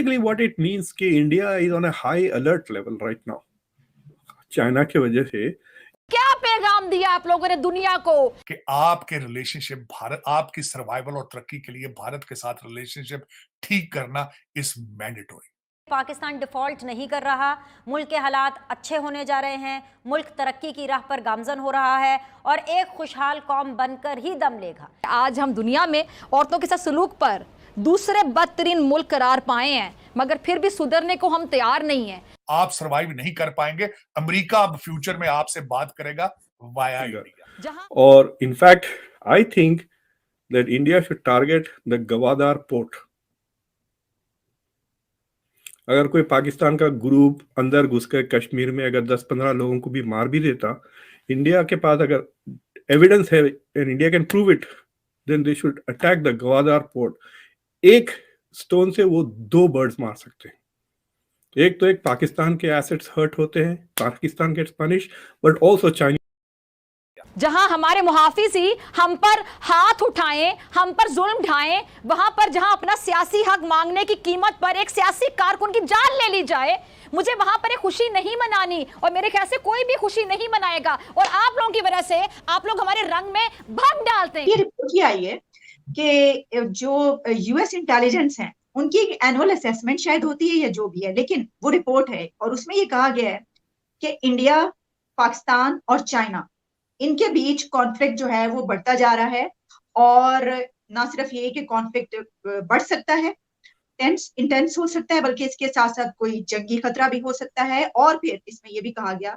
Basically what it means कि India is on a high alert level right now, China की वजह से। क्या पैगाम दिया आप लोगों ने दुनिया को कि आपके रिलेशनशिप भारत, आपकी सर्वाइवल और तरक्की के लिए भारत के साथ रिलेशनशिप ठीक करना इज मैंडेटरी। पाकिस्तान डिफॉल्ट नहीं कर रहा, मुल्क के हालात अच्छे होने जा रहे हैं, मुल्क तरक्की की राह पर गामजन हो रहा है और एक खुशहाल कौम बनकर ही दम लेगा। आज हम दुनिया में औरतों के साथ सलूक पर दूसरे बदतरीन मुल्क करार पाए हैं, मगर फिर भी सुधरने को हम तैयार नहीं हैं। आप सर्वाइव नहीं कर पाएंगे, अमेरिका अब फ्यूचर में आपसे बात करेगा वाया इंडिया। और in fact I think that India should target the Gwadar port. अगर कोई पाकिस्तान का ग्रुप अंदर घुसकर कश्मीर में अगर 10-15 लोगों को भी मार भी देता, इंडिया के पास अगर एविडेंस है and India can prove it, then they should attack the Gwadar port. एक स्टोन से वो 2 बर्ड्स मार सकते हैं। एक तो एक पाकिस्तान के एसेट्स हर्ट होते हैं, Pakistan gets punish, but also China. जहां हमारे मुहाफिज ही हम पर हाथ उठाएं, हम पर जुल्म ढाएं, वहां पर जहां अपना सियासी हक मांगने की कीमत पर एक सियासी कारकुन की जान ले ली जाए, मुझे वहां पर एक खुशी नहीं मनानी और मेरे ख्याल से कोई भी खुशी नहीं मनाएगा। और आप लोगों की वजह से आप लोग हमारे रंग में भंग डालते हैं। ये रिपोर्ट ये आई है कि जो यूएस इंटेलिजेंस है उनकी एनुअल असेसमेंट शायद होती है या जो भी है, लेकिन वो रिपोर्ट है और उसमें ये कहा गया है कि इंडिया, पाकिस्तान और चाइना, इनके बीच कॉन्फ्लिक्ट जो है वो बढ़ता जा रहा है। और ना सिर्फ ये कि कॉन्फ्लिक्ट बढ़ सकता है, इंटेंस हो सकता है, बल्कि इसके साथ साथ कोई जंगी खतरा भी हो सकता है। और फिर इसमें ये भी कहा गया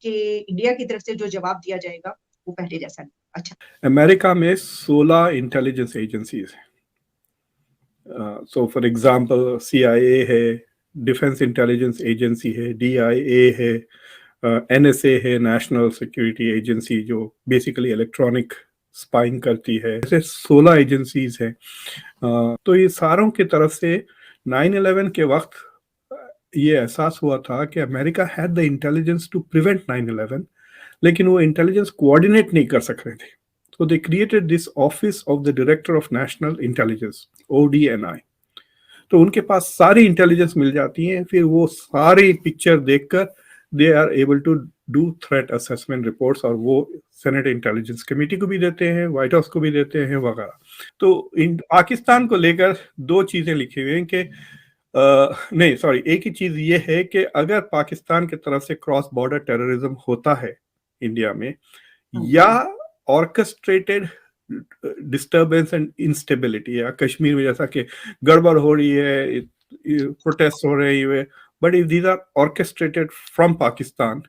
कि इंडिया की तरफ से जो जवाब दिया जाएगा वो पहले जैसा नहीं। अच्छा, अमेरिका में 16 इंटेलिजेंस एजेंसीज हैं। सो फॉर एग्जांपल CIA है, डिफेंस इंटेलिजेंस एजेंसी है, DIA है, NSA है, नेशनल सिक्योरिटी एजेंसी, जो बेसिकली इलेक्ट्रॉनिक स्पाइंग करती है। ऐसे 16 एजेंसीज हैं। तो ये सारों की तरफ से 9/11 के वक्त ये एहसास हुआ था कि America had the intelligence to prevent 9/11, लेकिन वो इंटेलिजेंस कोऑर्डिनेट नहीं कर सक रहे थे। So they created this Office of the Director of National Intelligence, ODNI. तो उनके पास सारी इंटेलिजेंस मिल जाती है, फिर वो सारी पिक्चर देखकर they are able to do threat assessment reports, और वो सेनेट इंटेलिजेंस कमेटी को भी देते हैं, व्हाइट हाउस को भी देते हैं वगैरह। तो इन पाकिस्तान को लेकर 2 चीजें लिखी हुई हैं कि नहीं सॉरी, एक ही चीज ये है कि अगर पाकिस्तान की तरफ से क्रॉस बॉर्डर टेररिज्म होता है इंडिया में, या ऑर्केस्ट्रेटेड डिस्टर्बेंस एंड इंस्टेबिलिटी, या कश्मीर में जैसा कि गड़बड़ हो रही है, प्रोटेस्ट हो रही है, but if these are orchestrated from Pakistan,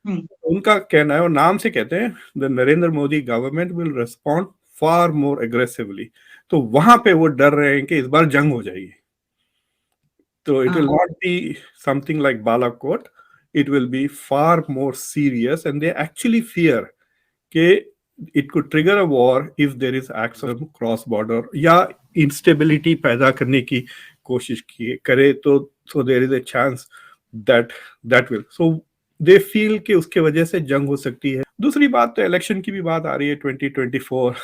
उनका कहना है, और नाम से कहते हैं, the Narendra Modi government will respond far more aggressively. तो वहां पे वो डर रहे हैं कि इस बार जंग हो जाएगी। तो it will not be something like Balakot, it will be far more serious, and they actually fear कि it could trigger a war if there is acts of cross border, या instability पैदा करने की कोशिश करे, तो so there is a chance that will, so they feel कि उसके वजह से जंग हो सकती है। दूसरी बात तो इलेक्शन की भी बात आ रही है 2024।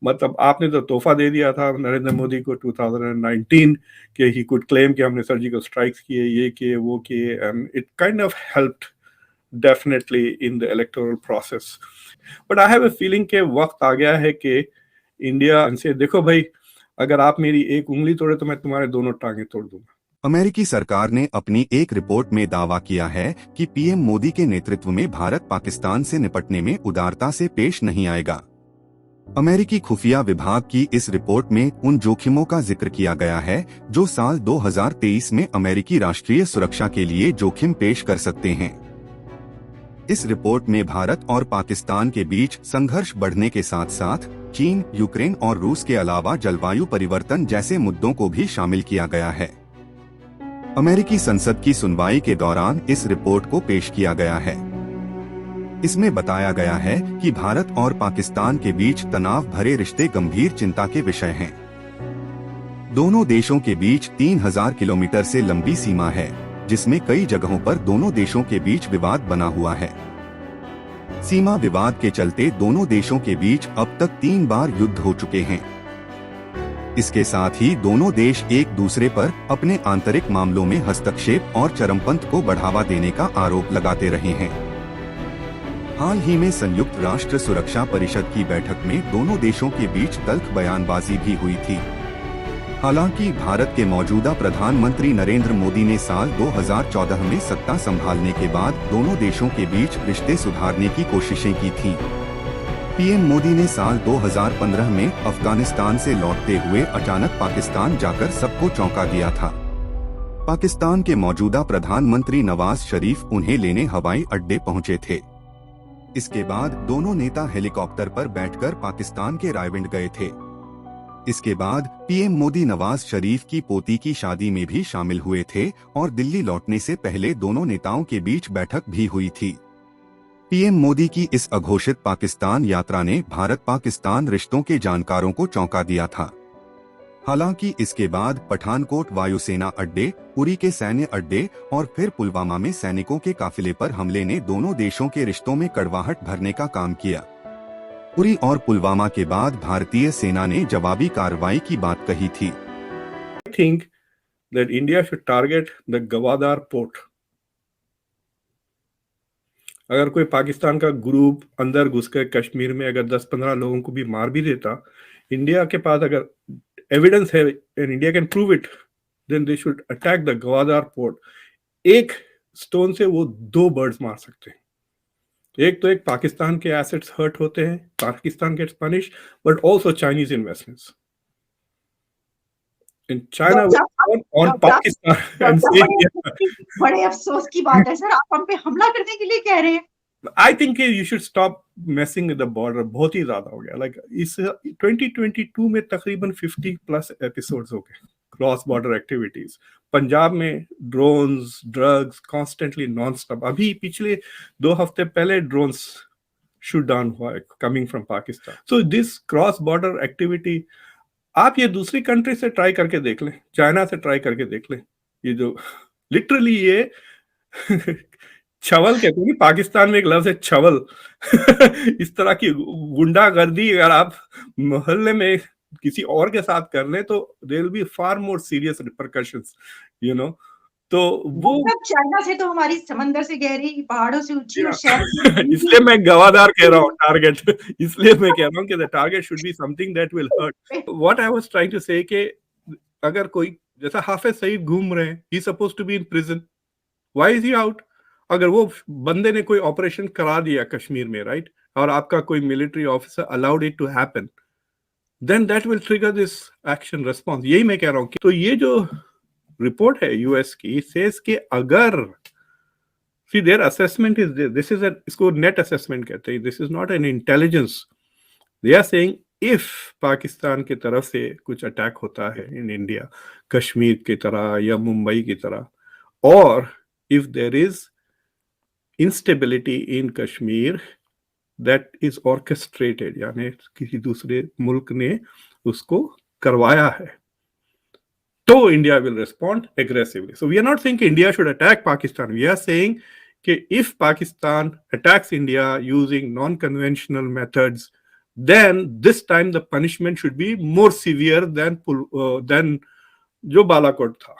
मतलब आपने तो तोहफा दे दिया था नरेंद्र मोदी को 2019 कि he could claim कि हमने सर्जिकल स्ट्राइक्स किए, ये किए, वो किए, and it kind of helped definitely in the electoral process. But I have a feeling कि वक्त आ गया है कि इंडिया से, देखो भाई, अगर आप मेरी एक उंगली तोड़े तो मैं तुम्हारे दोनों टांगे तोड़ दूंगा। अमेरिकी सरकार ने अपनी एक रिपोर्ट में दावा किया है कि पीएम मोदी के नेतृत्व में भारत पाकिस्तान से निपटने में उदारता से पेश नहीं आएगा। अमेरिकी खुफिया विभाग की इस रिपोर्ट में उन जोखिमों का जिक्र किया गया है जो साल 2023 में अमेरिकी राष्ट्रीय सुरक्षा के लिए जोखिम पेश कर सकते हैं। इस रिपोर्ट में भारत और पाकिस्तान के बीच संघर्ष बढ़ने के साथ साथ चीन, यूक्रेन और रूस के अलावा जलवायु परिवर्तन जैसे मुद्दों को भी शामिल किया गया है। अमेरिकी संसद की सुनवाई के दौरान इस रिपोर्ट को पेश किया गया है। इसमें बताया गया है कि भारत और पाकिस्तान के बीच तनाव भरे रिश्ते गंभीर चिंता के विषय हैं। दोनों देशों के बीच 3000 किलोमीटर से लंबी सीमा है, जिसमें कई जगहों पर दोनों देशों के बीच विवाद बना हुआ है। सीमा विवाद के चलते दोनों देशों के बीच अब तक 3 बार युद्ध हो चुके हैं। इसके साथ ही दोनों देश एक दूसरे पर अपने आंतरिक मामलों में हस्तक्षेप और चरमपंथ को बढ़ावा देने का आरोप लगाते रहे हैं। हाल ही में संयुक्त राष्ट्र सुरक्षा परिषद की बैठक में दोनों देशों के बीच तल्ख बयानबाजी भी हुई थी। हालांकि भारत के मौजूदा प्रधानमंत्री नरेंद्र मोदी ने साल 2014 में सत्ता संभालने के बाद दोनों देशों के बीच रिश्ते सुधारने की कोशिशें की थी। पीएम मोदी ने साल 2015 में अफगानिस्तान से लौटते हुए अचानक पाकिस्तान जाकर सबको चौंका दिया था। पाकिस्तान के मौजूदा प्रधानमंत्री नवाज शरीफ उन्हें लेने हवाई अड्डे पहुंचे थे। इसके बाद दोनों नेता हेलीकॉप्टर पर बैठकर पाकिस्तान के रायविंड गए थे। इसके बाद पीएम मोदी नवाज शरीफ की पोती की शादी में भी शामिल हुए थे और दिल्ली लौटने से पहले दोनों नेताओं के बीच बैठक भी हुई थी। पीएम मोदी की इस अघोषित पाकिस्तान यात्रा ने भारत पाकिस्तान रिश्तों के जानकारों को चौंका दिया था। हालांकि इसके बाद पठानकोट वायुसेना अड्डे, उरी के सैन्य अड्डे और फिर पुलवामा में सैनिकों के काफिले पर हमले ने दोनों देशों के रिश्तों में कड़वाहट भरने का काम किया। उरी और पुलवामा के बाद भारतीय सेना ने जवाबी कार्रवाई की बात कही थी। I think that India should target the Gwadar port. अगर कोई पाकिस्तान का ग्रुप अंदर घुस कर कश्मीर में अगर 10-15 लोगों को भी मार भी देता, इंडिया के पास अगर एविडेंस है and India can prove it, then they should attack the Gwadar port. एक स्टोन से वो 2 बर्ड्स मार सकते हैं। एक तो एक पाकिस्तान के एसेट्स हर्ट होते हैं, Pakistan gets punish, but also Chinese investments in China on Pakistan and बड़े अफसोस की बात है सर, आप हम पे हमला करने के लिए कह रहे हैं। I think you should stop messing with the border. बहुत ही ज्यादा हो गया। Like इस 2022 में तकरीबन 50+ एपिसोड्स हो गए क्रॉस बॉर्डर एक्टिविटीज। पंजाब में drones, drugs, constantly non stop. अभी पिछले 2 हफ्ते पहले ड्रोन्स शूट डाउन हुआ है coming from Pakistan. So this cross border activity आप ये दूसरी कंट्री से ट्राई करके देख लें, चाइना से ट्राई करके देख लें। ये जो लिटरली ये छवल कहते हैं, पाकिस्तान में एक लफ्ज है छवल। इस तरह की गुंडागर्दी अगर आप मोहल्ले में किसी और के साथ कर लें तो there will be far more serious repercussions, you know. तो वो चाइना से तो हमारी समंदर से गहरी, पहाड़ों से ऊंची और शहर इसलिए मैं गवादार कह रहा हूँ टारगेट। इसलिए मैं कह रहा हूँ कि the target should be something that will hurt. What I was trying to say कि अगर कोई जैसा हाफिज सईद घूम रहे हैं, he supposed to be in prison, why is he out? अगर वो बंदे ने कोई ऑपरेशन करा दिया कश्मीर में, राइट, और आपका कोई military officer allowed it to happen, then that will trigger this action response. यही मैं कह रहा हूँ। तो ये जो रिपोर्ट है यूएस की, सेज कि अगर see there assessment is this is इसको नेट असेसमेंट कहते हैं, this is not an intelligence. They are saying if Pakistan की तरफ से कुछ अटैक होता है इन इंडिया, कश्मीर की तरह या मुंबई की तरह, और if there is instability in Kashmir that is orchestrated, यानी किसी दूसरे मुल्क ने उसको करवाया है, तो India will respond aggressively. So we are not saying India should attack Pakistan. We are saying that if Pakistan attacks India using non-conventional methods, then this time the punishment should be more severe than जो बालाकोट था।